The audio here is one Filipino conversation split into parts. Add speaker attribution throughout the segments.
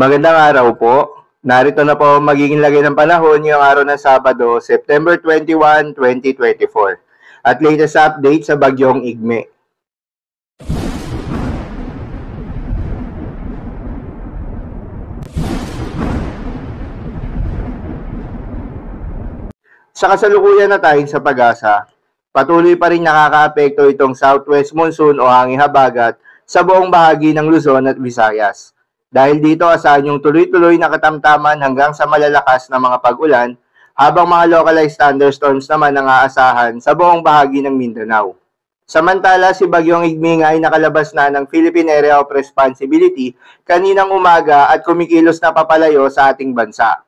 Speaker 1: Magandang araw po. Narito na po ang magiging lagay ng panahon ngayong araw ng Sabado, September 21, 2024. At latest update sa bagyong Igme. Sa kasalukuyan na tayo sa pag-asa, patuloy pa rin nakakaapekto itong southwest monsoon o hangin habagat sa buong bahagi ng Luzon at Visayas. Dahil dito asahan yung tuloy-tuloy na katamtaman hanggang sa malalakas na mga pag-ulan, habang mga localized thunderstorms naman ang aasahan sa buong bahagi ng Mindanao. Samantala, si Bagyong Igme ay nakalabas na ng Philippine Area of Responsibility kaninang umaga at kumikilos na papalayo sa ating bansa.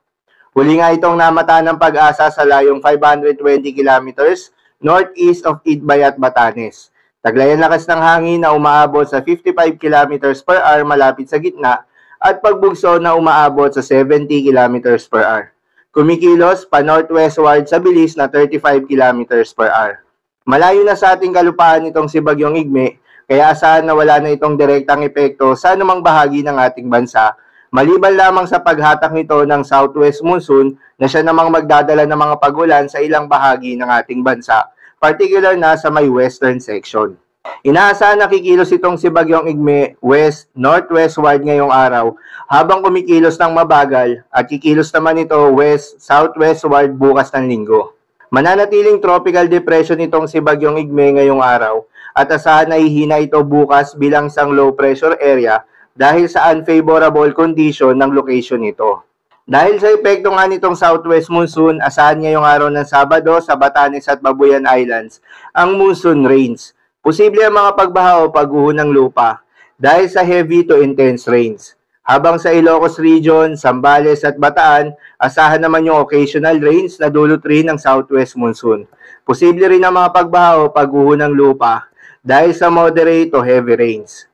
Speaker 1: Huli nga itong namata ng pag-asa sa layong 520 kilometers northeast of Itbay at Batanes. Taglay ang lakas ng hangin na umaabot sa 55 kilometers per hour malapit sa gitna at pagbugso na umaabot sa 70 kilometers per hour. Kumikilos pa northwestward sa bilis na 35 kilometers per hour. Malayo na sa ating kalupaan itong si Bagyong Igme, kaya asahan na wala na itong direktang epekto sa anumang bahagi ng ating bansa, maliban lamang sa paghatak nito ng southwest monsoon na siya namang magdadala ng mga pag-ulan sa ilang bahagi ng ating bansa, particular na sa may western section. Inaasahan na kikilos itong si Bagyong Igme west-northwestward ngayong araw habang kumikilos ng mabagal at kikilos naman ito west-southwestward bukas ng linggo. Mananatiling tropical depression itong si Bagyong Igme ngayong araw at asahan na ihina ito bukas bilang isang low pressure area dahil sa unfavorable condition ng location nito. Dahil sa epekto nga nitong southwest monsoon, asahan ngayong araw ng Sabado sa Batanes at Babuyan Islands ang monsoon rains. Posible ang mga pagbaha o pagguho ng lupa dahil sa heavy to intense rains. Habang sa Ilocos Region, Zambales at Bataan, asahan naman yung occasional rains na dulot rin ng southwest monsoon. Posible rin ang mga pagbaha o pagguho ng lupa dahil sa moderate o heavy rains.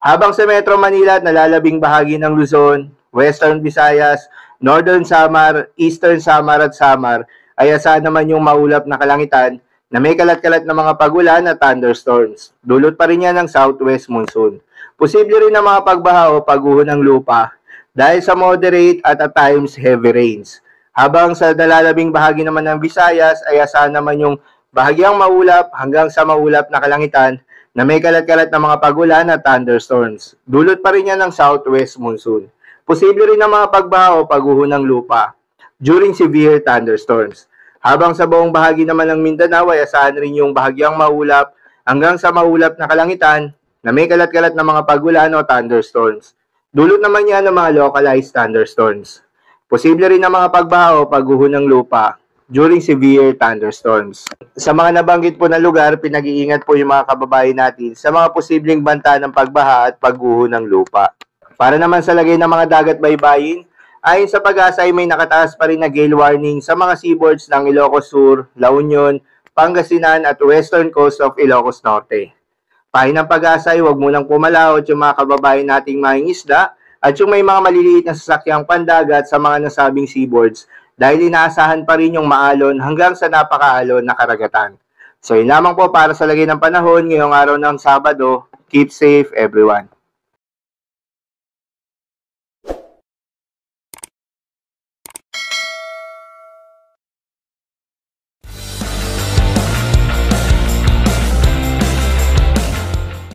Speaker 1: Habang sa Metro Manila at nalalabing bahagi ng Luzon, Western Visayas, Northern Samar, Eastern Samar at Samar ay asahan naman yung maulap na kalangitan na may kalat-kalat na mga pag-ulan at thunderstorms. Dulot pa rin yan ng southwest monsoon. Posible rin ang mga pagbaha o pagguho ng lupa dahil sa moderate at at times heavy rains. Habang sa nalalabing bahagi naman ng Visayas ay asahan naman yung bahagyang maulap hanggang sa maulap na kalangitan na may kalat-kalat na mga pag-ulan at thunderstorms. Dulot pa rin yan ng southwest monsoon. Posible rin ang mga pagbaha o pagguho ng lupa during severe thunderstorms. Habang sa buong bahagi naman ng Mindanao ay asahan rin yung bahagyang maulap hanggang sa maulap na kalangitan na may kalat-kalat na mga pag-ulan o thunderstorms. Dulot naman yan ng mga localized thunderstorms. Posible rin ang mga pagbaha o pagguho ng lupa during severe thunderstorms. Sa mga nabanggit po na lugar, pinag-iingat po yung mga kababayan natin sa mga posibleng banta ng pagbaha at pagguho ng lupa. Para naman sa lagay ng mga dagat baybayin, ayon sa pag-asa ay may nakataas pa rin na gale warning sa mga seaboards ng Ilocos Sur, La Union, Pangasinan at western coast of Ilocos Norte. Pahin ng pag-asa ay huwag munang pumalaot yung mga kababayan nating mangingisda at yung may mga maliliit na sasakyang pandagat sa mga nasabing seaboards dahil inaasahan pa rin yung maalon hanggang sa napakaalon na karagatan. So yun lamang po para sa lagay ng panahon ngayong araw ng Sabado. Keep safe everyone.